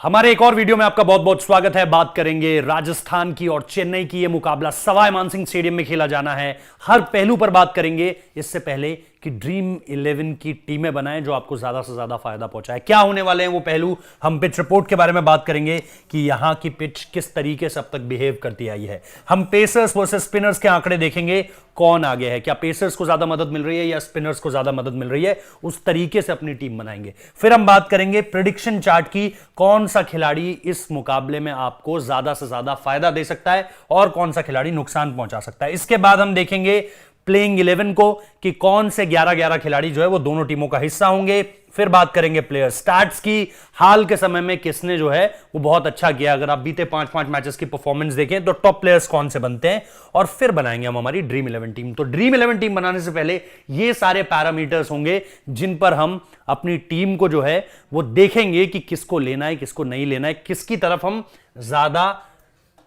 हमारे एक और वीडियो में आपका बहुत बहुत स्वागत है। बात करेंगे राजस्थान की और चेन्नई की। यह मुकाबला सवाई मानसिंह स्टेडियम में खेला जाना है। हर पहलू पर बात करेंगे। इससे पहले कि ड्रीम 11 की टीमें बनाएं जो आपको ज्यादा से ज्यादा फायदा पहुंचाए, क्या होने वाले हैं वो पहलू, हम पिच रिपोर्ट के बारे में बात करेंगे कि यहां की पिच किस तरीके से अब तक बिहेव करती आई है। हम पेसर्स वर्सेस स्पिनर्स के आंकड़े देखेंगे, कौन आगे है, क्या पेसर्स को ज्यादा मदद मिल रही है या स्पिनर्स को ज्यादा मदद मिल रही है, उस तरीके से अपनी टीम बनाएंगे। फिर हम बात करेंगे प्रेडिक्शन चार्ट की, कौन सा खिलाड़ी इस मुकाबले में आपको ज्यादा से ज्यादा फायदा दे सकता है और कौन सा खिलाड़ी नुकसान पहुंचा सकता है। इसके बाद हम देखेंगे प्लेइंग 11 को कि कौन से 11-11 खिलाड़ी जो है वो दोनों टीमों का हिस्सा होंगे। फिर बात करेंगे प्लेयर स्टैट्स की, हाल के समय में किसने जो है वो बहुत अच्छा किया। अगर आप बीते 5-5 मैचेस की परफॉर्मेंस देखें तो टॉप प्लेयर्स कौन से बनते हैं, और फिर बनाएंगे हम हमारी ड्रीम 11 टीम। तो ड्रीम 11 टीम बनाने से पहले ये सारे पैरामीटर्स होंगे जिन पर हम अपनी टीम को जो है वो देखेंगे कि किसको लेना है, किसको नहीं लेना है, किसकी तरफ हम ज्यादा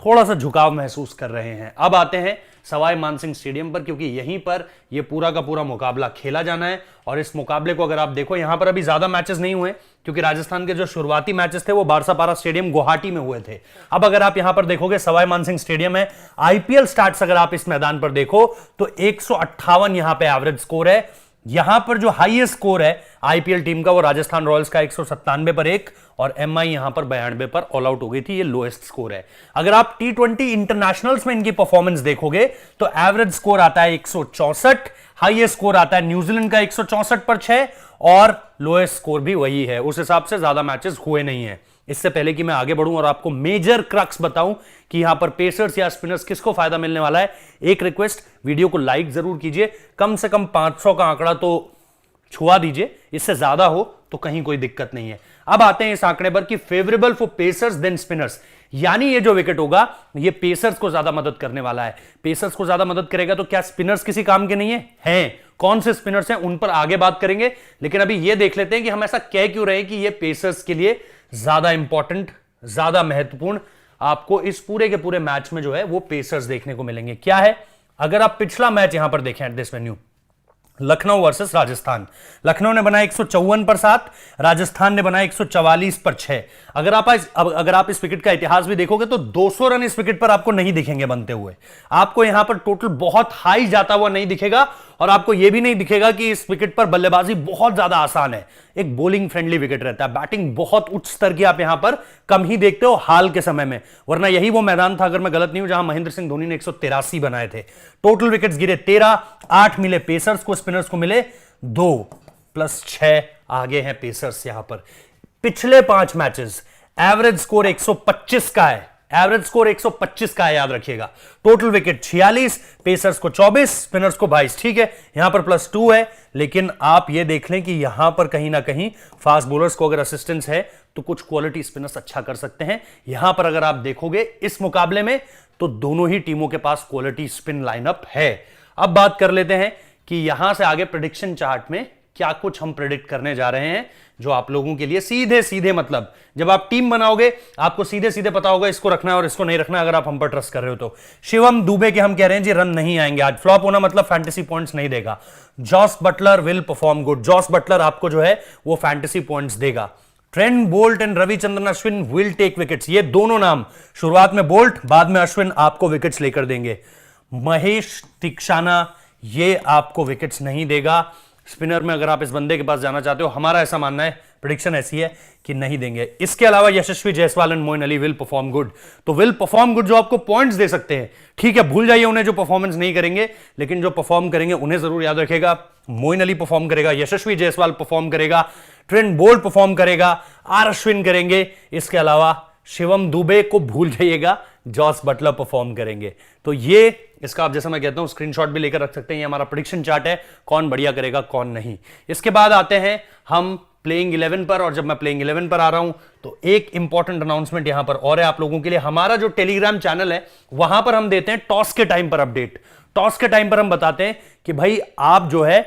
थोड़ा सा झुकाव महसूस कर रहे हैं। अब आते हैं सवाई मानसिंह स्टेडियम पर, क्योंकि यहीं पर यह पूरा का पूरा मुकाबला खेला जाना है। और इस मुकाबले को अगर आप देखो, यहां पर अभी ज्यादा मैचेस नहीं हुए क्योंकि राजस्थान के जो शुरुआती मैचेस थे वो बारसापारा स्टेडियम गुवाहाटी में हुए थे। अब अगर आप यहां पर देखोगे, सवाई मानसिंह स्टेडियम है, आईपीएल स्टार्ट्स अगर आप इस मैदान पर देखो तो 158 यहां पे एवरेज स्कोर है। यहां पर जो हाईएस्ट स्कोर है आईपीएल टीम का वो राजस्थान रॉयल्स का 197 पर 1 और एमआई यहां पर 92 पर ऑल आउट हो गई थी। ये लोएस्ट स्कोर है। अगर आप टी20 इंटरनेशनल्स में इनकी परफॉर्मेंस देखोगे तो एवरेज स्कोर आता है 164, हाईएस्ट स्कोर आता है न्यूजीलैंड का 164 पर 6 और लोएस्ट स्कोर भी वही है। उस हिसाब से ज्यादा मैचेस हुए नहीं है। इससे पहले कि मैं आगे बढ़ूं और आपको मेजर क्रक्स बताऊं कि यहां पर पेसर्स या स्पिनर्स किसको फायदा मिलने वाला है, एक रिक्वेस्ट, वीडियो को लाइक जरूर कीजिए। कम से कम 500 का आंकड़ा तो छुआ दीजिए, इससे ज्यादा हो तो कहीं कोई दिक्कत नहीं है। अब आते हैं इस आंकड़े पर कि favourable for pacers than spinners, यानी ये जो विकेट होगा ये पेसर्स को ज्यादा मदद करने वाला है। पेसर्स को ज्यादा मदद करेगा तो क्या स्पिनर्स किसी काम के नहीं है? हैं। कौन से स्पिनर्स हैं उन पर आगे बात करेंगे, लेकिन अभी ये देख लेते हैं कि हम ऐसा कह क्यों रहे हैं कि ये पेसर्स के लिए ज्यादा इंपॉर्टेंट, ज्यादा महत्वपूर्ण आपको इस पूरे के पूरे मैच में जो है वो पेसर्स देखने को मिलेंगे। क्या है, अगर आप पिछला मैच यहां पर देखें at this venue, Lucknow versus Rajasthan, Lucknow ने बनाया 154 पर 7, राजस्थान ने बनाया 144 पर 6। अगर आप इस विकेट का इतिहास भी देखोगे तो 200 रन इस विकेट पर आपको नहीं दिखेंगे बनते हुए। आपको यहां पर टोटल बहुत हाई जाता हुआ नहीं दिखेगा और आपको यह भी नहीं दिखेगा कि इस विकेट पर बल्लेबाजी बहुत ज्यादा आसान है। एक बोलिंग फ्रेंडली विकेट रहता है, बैटिंग बहुत उच्च स्तर की आप यहां पर कम ही देखते हो हाल के समय में, वरना यही वो मैदान था, अगर मैं गलत नहीं हूं, जहां महेंद्र सिंह धोनी ने 183 बनाए थे। टोटल विकेट्स गिरे 13, 8 मिले पेसर्स को, स्पिनर्स को मिले 2 प्लस 6 आगे हैं पेसर्स। यहां पर पिछले 5 मैचेस एवरेज स्कोर 125 का है, एवरेज स्कोर 125 का है, याद रखिएगा। टोटल विकेट 46, पेसर्स को 24, स्पिनर्स को 22। ठीक है, यहां पर +2 है, लेकिन आप यह देख लें कि यहां पर कहीं ना कहीं फास्ट बॉलर्स को अगर असिस्टेंस है तो कुछ क्वालिटी स्पिनर्स अच्छा कर सकते हैं। यहां पर अगर आप देखोगे इस मुकाबले में तो दोनों ही टीमों के पास क्वालिटी स्पिन लाइनअप है। अब बात कर लेते हैं कि यहां से आगे प्रेडिक्शन चार्ट में क्या कुछ हम प्रेडिक्ट करने जा रहे हैं, जो आप लोगों के लिए सीधे सीधे, मतलब जब आप टीम बनाओगे आपको सीधे सीधे पता होगा इसको रखना है और इसको नहीं रखना, अगर आप हम पर ट्रस्ट कर रहे हो तो। शिवम दुबे के हम कह रहे हैं जी रन नहीं आएंगे आज, फ्लॉप होना मतलब फैंटेसी पॉइंट्स नहीं देगा। Jos Buttler will perform good, Jos Buttler आपको जो है वो फैंटेसी पॉइंट्स देगा। Trent Boult and Ravichandran Ashwin will take wickets, ये दोनों नाम, शुरुआत में बोल्ट बाद में अश्विन, आपको विकेट्स लेकर देंगे। महेश तीक्षाना ये आपको विकेट्स नहीं देगा। स्पिनर में अगर आप इस बंदे के पास जाना चाहते हो, हमारा ऐसा मानना है, प्रेडिक्शन ऐसी है कि नहीं देंगे। इसके अलावा Yashasvi Jaiswal and Moeen Ali will perform good, तो विल परफॉर्म गुड जो आपको पॉइंट्स दे सकते हैं। ठीक है, भूल जाइए उन्हें जो परफॉर्मेंस नहीं करेंगे, लेकिन जो परफॉर्म करेंगे उन्हें जरूर याद रखेगा। मोइन अली परफॉर्म करेगा, यशस्वी जायसवाल परफॉर्म करेगा, ट्रेंट बोल्ट परफॉर्म करेगा, आर अश्विन करेंगे। इसके अलावा शिवम दुबे को भूल जाइएगा, जॉस बटलर परफॉर्म करेंगे। तो ये इसका आप, जैसा मैं कहता हूं, स्क्रीनशॉट भी लेकर रख सकते हैं। ये हमारा प्रेडिक्शन चार्ट है, कौन बढ़िया करेगा कौन नहीं। इसके बाद आते हैं हम प्लेइंग 11 पर, और जब मैं प्लेइंग 11 पर आ रहा हूं तो एक इंपॉर्टेंट अनाउंसमेंट यहां पर और है आप लोगों के लिए। हमारा जो टेलीग्राम चैनल है वहां पर हम देते हैं टॉस के टाइम पर अपडेट। टॉस के टाइम पर हम बताते हैं कि भाई आप जो है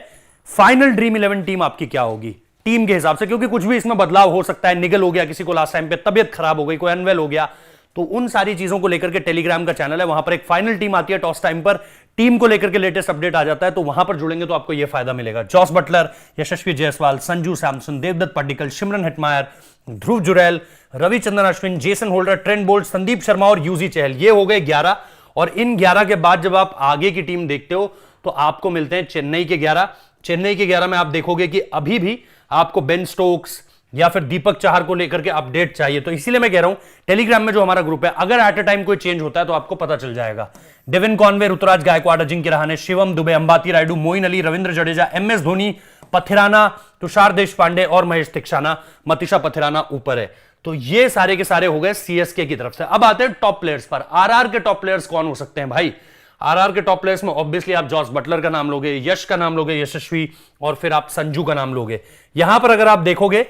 फाइनल ड्रीम 11 टीम आपकी क्या होगी टीम के हिसाब से, क्योंकि कुछ भी इसमें बदलाव हो सकता है। निगल हो गया किसी को लास्ट टाइम पे, तबियत खराब हो गई, कोई अनवेल हो गया, तो उन सारी चीजों को लेकर के टेलीग्राम का चैनल है, वहां पर एक फाइनल टीम आती है टॉस टाइम पर। टीम को लेकर के लेटेस्ट अपडेट आ जाता है, तो वहां पर जुड़ेंगे तो आपको यह फायदा मिलेगा। Jos Buttler, Yashasvi Jaiswal, Sanju Samson, Devdutt Padikkal, Shimron Hetmyer, Dhruv Jurel, Ravichandran Ashwin, Jason Holder, Trent Boult, Sandeep Sharma और यूजी चहल, ये हो गए 11। और इन 11 के बाद जब आप आगे की टीम देखते हो तो आपको मिलते हैं चेन्नई के 11। चेन्नई के 11 में आप देखोगे कि अभी भी आपको बेन स्टोक्स या फिर दीपक चाहर को लेकर के अपडेट चाहिए, तो इसीलिए मैं कह रहा हूं टेलीग्राम में जो हमारा ग्रुप है, अगर एट अ टाइम कोई चेंज होता है तो आपको पता चल जाएगा। Devon Conway, Ruturaj Gaikwad, Ajinkya Rahane, Shivam Dube, Ambati Rayudu, Moeen Ali, Ravindra Jadeja, MS Dhoni, Pathirana, Tushar Deshpande और महेश तिक्षाना, मतीशा पथिराना ऊपर है। तो ये सारे के सारे हो गए सीएसके की तरफ से। अब आते हैं टॉप प्लेयर्स पर। आरआर के टॉप प्लेयर्स कौन हो सकते हैं भाई? आरआर के टॉप प्लेयर्स में ऑब्वियसली आप जॉस बटलर का नाम लोगे, यश का नाम लोगे, यशस्वी, और फिर आप संजू का नाम लोगे। यहां पर अगर आप देखोगे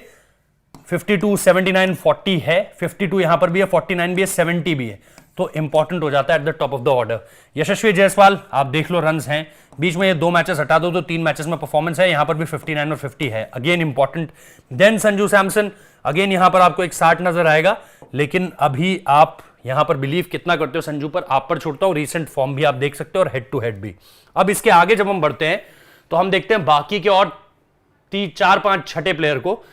52, 79, 40 है, 52 यहां पर भी है, 49 भी है, 70 भी है, तो इंपॉर्टेंट हो जाता है at the top of the order. Yashasvi Jaiswal आप देख लो, रन्स हैं, बीच में ये 2 मैचेस हटा दो तो 3 मैचेस में परफॉर्मेंस है, यहां पर भी 59 और 50 है, again important. Then Sanju Samson, again यहां पर आपको एक 60 नजर आएगा, लेकिन अभी आप यहां पर बिलीव कितना करते हो संजू पर, आप पर छोड़ता हूं, रीसेंट फॉर्म भी आप देख सकते हो और हेड टू हेड भी। अब इसके आगे जब हम बढ़ते हैं तो हम देखते हैं बाकी के और 4-5 छठे प्लेयर को,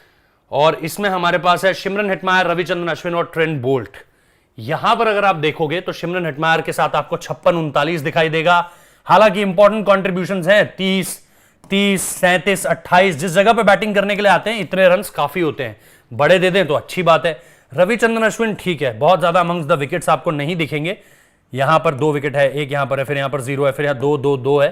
और इसमें हमारे पास है सिमरन हेटमायर, रविचंद्रन अश्विन और ट्रेंट बोल्ट। यहां पर अगर आप देखोगे तो सिमरन हेटमायर के साथ आपको 56-39 दिखाई देगा, हालांकि इंपॉर्टेंट कॉन्ट्रीब्यूशंस हैं 30, 37, 28, जिस जगह पे बैटिंग करने के लिए आते हैं इतने रन्स काफी होते हैं, बड़े दे दें तो अच्छी बात है। रविचंद्रन अश्विन ठीक है, बहुत ज्यादा अमंग्स द विकेट्स आपको नहीं दिखेंगे, यहां पर 2 विकेट है, एक यहां पर है, फिर यहां पर 0 है, फिर यहां 2-2-2 है,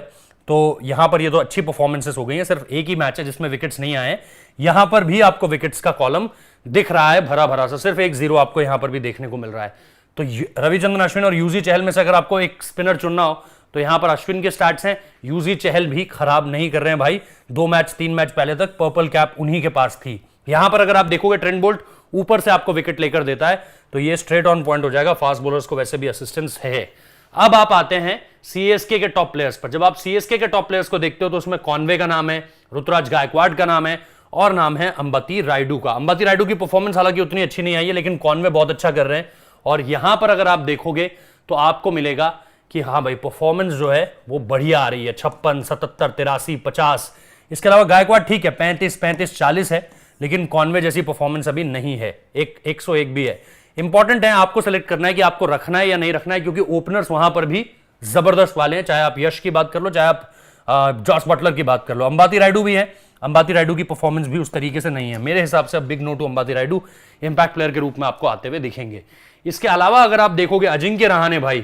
तो यहां पर ये तो अच्छी परफॉर्मेंसेस हो गई हैं। सिर्फ एक ही मैच है जिसमें विकेट्स नहीं आए, यहां पर भी आपको विकेट्स का कॉलम दिख रहा है भरा भरा सा, सिर्फ एक 0 आपको यहां पर भी देखने को मिल रहा है। तो रविचंद्रन अश्विन और यूजी चहल में से अगर आपको एक स्पिनर चुनना हो तो यहां पर अश्विन के स्टार्ट्स हैं, यूजी चहल भी खराब नहीं कर रहे हैं भाई, 2 मैच 3 मैच पहले तक पर्पल कैप उन्हीं के पास थी। यहां पर अगर आप देखोगे ट्रेंट बोल्ट ऊपर से आपको विकेट लेकर देता है, तो ये स्ट्रेट ऑन पॉइंट हो जाएगा, फास्ट बॉलर्स को वैसे भी असिस्टेंस है। अब आप आते हैं सीएसके के टॉप प्लेयर्स पर। जब आप सीएसके के टॉप प्लेयर्स को देखते हो तो उसमें कॉनवे का नाम है, ऋतुराज गायकवाड़ का नाम है, और नाम है अंबाती रायडू का। अंबाती रायडू की परफॉर्मेंस हालांकि उतनी अच्छी नहीं आई है, लेकिन कॉनवे बहुत अच्छा कर रहे हैं, और यहां पर अगर आप देखोगे तो आपको मिलेगा कि हाँ भाई परफॉर्मेंस जो है वो बढ़िया आ रही है, 56, 77, 83, 50। इसके अलावा गायकवाड़ ठीक है 35, 35, 40 है, लेकिन कॉनवे जैसी परफॉर्मेंस अभी नहीं है, 101 भी है। इंपॉर्टेंट है आपको सेलेक्ट करना है कि आपको रखना है या नहीं रखना है, क्योंकि ओपनर्स वहां पर भी जबरदस्त वाले हैं, चाहे आप यश की बात कर लो, चाहे आप जॉस बटलर की बात कर लो, अंबाती रायडू भी है, अंबाती रायडू की परफॉर्मेंस भी उस तरीके से नहीं है मेरे हिसाब से। अब big no to Ambati Rayudu, impact player के रूप में आपको आते हुए दिखेंगे। इसके अलावा अगर आप देखोगे अजिंक्य रहाणे भाई,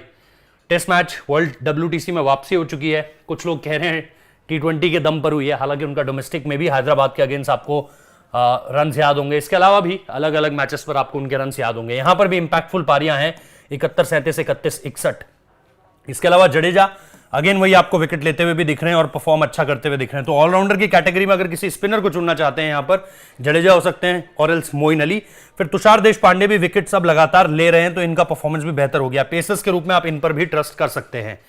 टेस्ट मैच वर्ल्ड WTC में वापसी हो चुकी है, कुछ लोग कह रहे हैं T20 के दम पर हुई है, हालांकि उनका डोमेस्टिक में भी हैदराबाद के अगेंस्ट आपको रन याद होंगे, इसके अलावा भी अलग अलग मैचेस पर आपको उनके रन याद होंगे। यहां पर भी इंपैक्टफुल पारियां हैं 71, 37, 31, 61। इसके अलावा जडेजा अगेन वही आपको विकेट लेते हुए भी दिख रहे हैं और परफॉर्म अच्छा करते हुए दिख रहे हैं। तो ऑलराउंडर की कैटेगरी में अगर किसी स्पिनर को चुनना चाहते हैं यहां पर जडेजा हो सकते हैं, और एल्स मोइन अली। फिर तुषार देशपांडे भी विकेट्स अब लगातार ले रहे हैं, तो इनका परफॉर्मेंस भी बेहतर हो गया, पेसर्स के रूप में आप इन पर भी ट्रस्ट कर सकते हैं।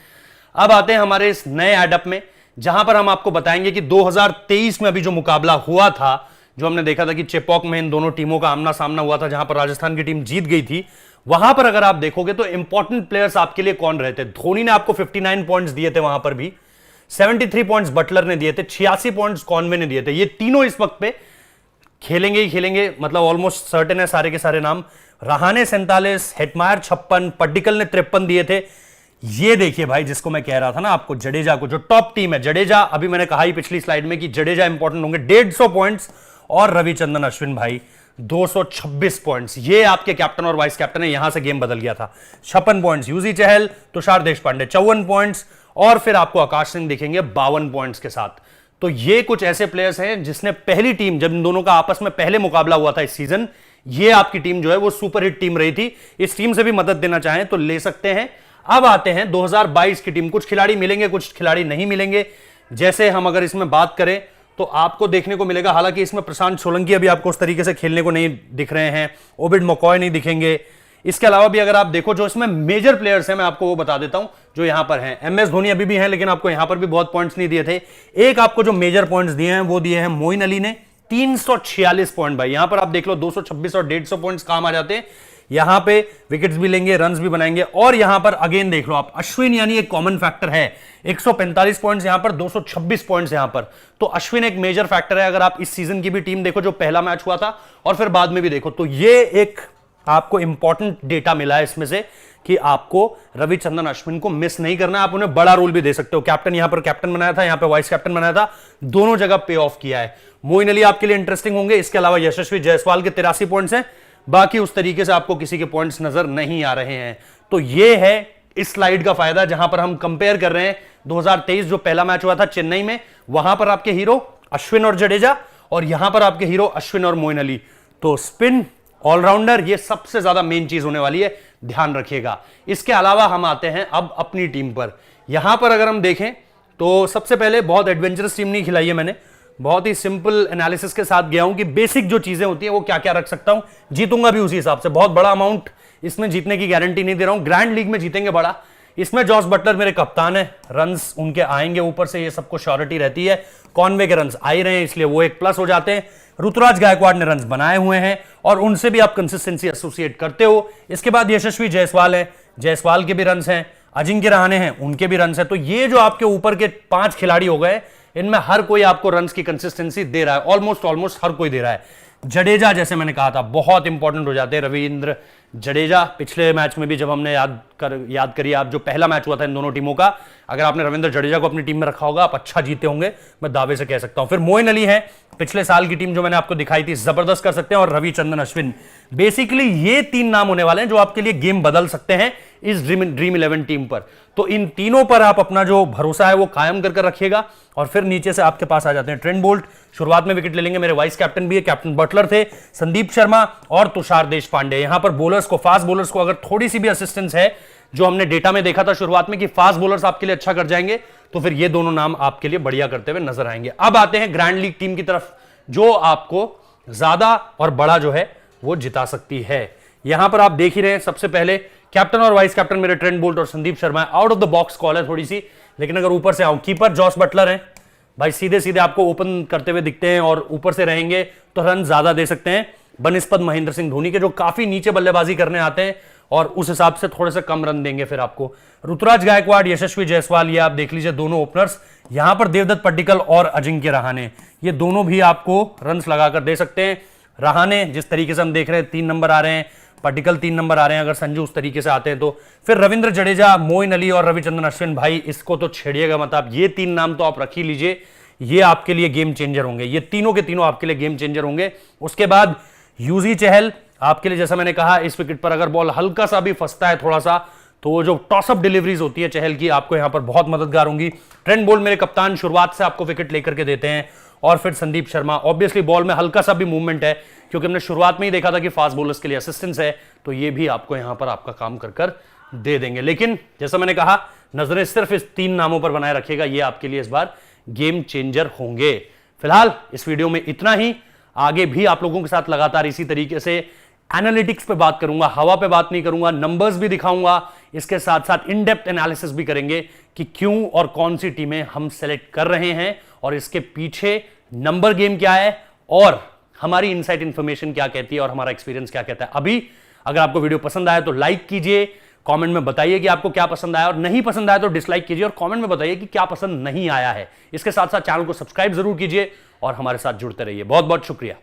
अब आते हैं हमारे इस नए एडअप में, जहां पर हम आपको बताएंगे कि 2023 में अभी जो मुकाबला हुआ था, जो हमने देखा था कि चेपॉक में इन दोनों टीमों का आमना सामना हुआ था, जहां पर राजस्थान की टीम जीत गई थी, वहां पर अगर आप देखोगे तो इंपॉर्टेंट प्लेयर्स आपके लिए कौन रहे थे। धोनी ने आपको 59 पॉइंट्स दिए थे वहां पर भी, 73 पॉइंट्स बटलर ने दिए थे, 86 पॉइंट्स कॉनवे ने दिए थे। ये तीनों इस वक्त पे खेलेंगे ही खेलेंगे, मतलब ऑलमोस्ट सर्टेन है सारे के सारे नाम। रहाणे 47, हेटमायर 56, पड्डीकल ने 53 दिए थे। ये देखिए भाई, जिसको मैं कह रहा था ना आपको, जडेजा को, जो टॉप टीम है जडेजा, अभी मैंने कहा ही पिछली स्लाइड में कि जडेजा इंपॉर्टेंट होंगे, 150 पॉइंट्स, और रविचंद्रन अश्विन भाई 226 पॉइंट्स। ये आपके कैप्टन और वाइस कैप्टन है, यहां से गेम बदल गया था। 56 पॉइंट्स यूजी चहल, तुषार देशपांडे 54 पॉइंट्स, और फिर आपको आकाश सिंह दिखेंगे 52 पॉइंट्स के साथ। तो ये कुछ ऐसे प्लेयर्स हैं जिसने पहली टीम, जब इन दोनों का आपस में पहले मुकाबला हुआ था इस सीजन, ये आपकी टीम जो है वो सुपर हिट टीम रही थी। इस टीम से भी मदद देना चाहें तो ले सकते हैं। अब आते हैं 2022 की टीम। कुछ खिलाड़ी मिलेंगे, कुछ खिलाड़ी नहीं मिलेंगे। जैसे हम अगर इसमें बात करें तो आपको देखने को मिलेगा, हालांकि इसमें प्रशांत सोलंकी अभी आपको उस तरीके से खेलने को नहीं दिख रहे हैं, ओबिड मकॉय नहीं दिखेंगे। इसके अलावा भी अगर आप देखो जो इसमें मेजर प्लेयर्स हैं, मैं आपको वो बता देता हूं जो यहां पर हैं। एमएस धोनी अभी भी हैं, लेकिन आपको यहां पर भी बहुत पॉइंट्स नहीं दिए थे। एक आपको जो मेजर पॉइंट्स दिए हैं वो दिए हैं मोइन अली ने, 346 पॉइंट। भाई यहां पर आप देख लो 226 और 150 पॉइंट्स काम आ जाते हैं। यहां पे विकेट्स भी लेंगे, रन्स भी बनाएंगे। और यहां पर अगेन देख लो आप, अश्विन यानी एक कॉमन फैक्टर है। 145 पॉइंट्स यहां पर, 226 पॉइंट्स यहां पर, तो अश्विन एक मेजर फैक्टर है। अगर आप इस सीजन की भी टीम देखो, जो पहला मैच हुआ था और फिर बाद में भी देखो, तो ये एक आपको इंपॉर्टेंट डेटा मिला है इसमें से कि आपको रविचंद्रन अश्विन को मिस नहीं करना है। आप उन्हें बड़ा रोल भी दे सकते हो। कैप्टन यहां पर कैप्टन बनाया था, यहां पर वाइस कैप्टन बनाया था, दोनों जगह पे ऑफ किया है। मोइन अली आपके लिए इंटरेस्टिंग होंगे। इसके अलावा यशस्वी जायसवाल के 83 पॉइंट्स हैं, बाकी उस तरीके से आपको किसी के पॉइंट्स नजर नहीं आ रहे हैं। तो ये है इस स्लाइड का फायदा, जहां पर हम कंपेयर कर रहे हैं 2023 जो पहला मैच हुआ था चेन्नई में, वहां पर आपके हीरो अश्विन और जडेजा, और यहां पर आपके हीरो अश्विन और मोइन अली। तो स्पिन, ऑलराउंडर, ये सबसे ज्यादा मेन चीज होने वाली है, ध्यान रखिएगा। इसके अलावा हम आते हैं अब अपनी टीम पर। यहां पर अगर हम देखें तो सबसे पहले बहुत एडवेंचरस टीम नहीं खिलाई है मैंने, बहुत ही सिंपल एनालिसिस के साथ गया हूं कि बेसिक जो चीजें होती हैं वो क्या क्या रख सकता हूं, जीतूंगा भी उसी हिसाब से। बहुत बड़ा अमाउंट इसमें जीतने की गारंटी नहीं दे रहा हूं, ग्रैंड लीग में जीतेंगे बड़ा। इसमें जॉस बटलर मेरे कप्तान है, रन्स उनके आएंगे ऊपर से, ये सबको श्योरिटी रहती है। कॉनवे के रन्स आ ही रहे हैं, इसलिए वो एक प्लस हो जाते हैं। ऋतुराज गायकवाड़ ने रन्स बनाए हुए हैं और उनसे भी आप कंसिस्टेंसी एसोसिएट करते हो। इसके बाद यशस्वी जायसवाल है, जायसवाल के भी रन्स हैं, अजिंक्य रहाणे हैं, उनके भी रन्स हैं। तो ये जो आपके ऊपर के 5 खिलाड़ी हो गए, इनमें हर कोई आपको रन्स की कंसिस्टेंसी दे रहा है, ऑलमोस्ट हर कोई दे रहा है। जडेजा जैसे मैंने कहा था बहुत इंपॉर्टेंट हो जाते हैं, रविंद्र जडेजा। पिछले मैच में भी जब हमने याद करिए आप, जो पहला मैच हुआ था इन दोनों टीमों का, अगर आपने रविंद्र जडेजा को अपनी टीम में रखा होगा, आप अच्छा जीते होंगे, मैं दावे से कह सकता हूं। फिर मोइन अली है, पिछले साल की टीम जो मैंने आपको दिखाई थी, जबरदस्त कर सकते हैं। और रविचंद्रन अश्विन, बेसिकली ये 3 नाम होने वाले हैं जो आपके लिए गेम बदल सकते हैं इस ड्रीम 11 टीम पर। तो इन तीनों पर आप अपना जो भरोसा है वो कायम कर रखिएगा। और फिर नीचे से आपके पास आ जाते हैं ट्रेंट बोल्ट, शुरुआत में विकेट ले लेंगे, मेरे वाइस कैप्टन भी है, कैप्टन बटलर थे, संदीप शर्मा और तुषार देशपांडे। यहां पर बोलर्स को, फास्ट बोलर्स को अगर थोड़ी सी भी असिस्टेंस है, जो हमने डेटा में देखा था शुरुआत में कि फास्ट बोलर्स आपके लिए अच्छा कर जाएंगे, तो फिर ये दोनों नाम आपके लिए बढ़िया करते हुए नजर आएंगे। अब आते हैं ग्रैंड लीग टीम की तरफ, जो आपको ज्यादा और बड़ा जो है वो जिता सकती है। यहां पर आप देख ही रहे हैं, सबसे पहले कैप्टन और वाइस कैप्टन मेरे ट्रेंट बोल्ट और Sandeep Sharma. Out of the box call है थोड़ी सी, लेकिन अगर ऊपर से आऊं, कीपर जॉस बटलर है भाई, सीधे सीधे आपको ओपन करते हुए दिखते हैं और ऊपर से रहेंगे तो रन ज्यादा दे सकते हैं बनिस्पत महेंद्र सिंह धोनी के, जो काफी नीचे बल्लेबाजी करने आते हैं और उस हिसाब से थोड़े से कम रन देंगे फिर आपको। ऋतुराज गायकवाड़, यशस्वी जायसवाल, ये आप देख लीजिए दोनों ओपनर्स। यहां पर देवदत्त पट्टिकल और अजिंक्य रहाणे, ये दोनों भी आपको रन्स लगाकर दे सकते हैं। रहाणे जिस तरीके से हम देख रहे हैं 3 नंबर आ रहे हैं, पट्टिकल 3 नंबर आ रहे हैं, अगर संजू उस तरीके से आते हैं तो। फिर रविंद्र जडेजा, मोइन अली और रविचंद्रन अश्विन, भाई इसको तो छेड़िएगा मत आप, ये 3 नाम तो आप रख ही लीजिए, ये आपके लिए गेम चेंजर होंगे, ये तीनों के तीनों आपके लिए गेम चेंजर होंगे। उसके बाद यूजी चहल आपके लिए, जैसा मैंने कहा, इस विकेट पर अगर बॉल हल्का सा भी फंसता है थोड़ा सा, तो वो जो टॉसअप डिलीवरीज होती है चहल की, आपको यहां पर बहुत मददगार होंगी। ट्रेंट बोल्ट मेरे कप्तान शुरुआत से आपको विकेट लेकर के देते हैं। और फिर संदीप शर्मा, ऑब्वियसली बॉल में हल्का सा भी मूवमेंट है, क्योंकि हमने शुरुआत में ही देखा था कि फास्ट बॉलर्स के लिए असिस्टेंस है, तो ये भी आपको यहां पर आपका काम कर दे देंगे। लेकिन जैसा मैंने कहा, नजरें सिर्फ इस 3 नामों पर बनाए रखिएगा, ये आपके लिए इस बार गेम चेंजर होंगे। फिलहाल इस वीडियो में इतना ही, आगे भी आप लोगों के साथ लगातार इसी तरीके से एनालिटिक्स पे बात करूंगा, हवा पे बात नहीं करूंगा, नंबर्स भी दिखाऊंगा, इसके साथ साथ इन डेप्थ एनालिसिस भी करेंगे कि क्यों और कौन सी टीमें हम सेलेक्ट कर रहे हैं और इसके पीछे नंबर गेम क्या है और हमारी इनसाइट इंफॉर्मेशन क्या कहती है और हमारा एक्सपीरियंस क्या कहता है। अभी अगर आपको वीडियो पसंद आया तो लाइक कीजिए, कमेंट में बताइए कि आपको क्या पसंद आया, और नहीं पसंद आया तो डिसलाइक कीजिए और कमेंट में बताइए कि क्या पसंद नहीं आया है। इसके साथ साथ चैनल को सब्सक्राइब जरूर कीजिए और हमारे साथ जुड़ते रहिए। बहुत बहुत शुक्रिया।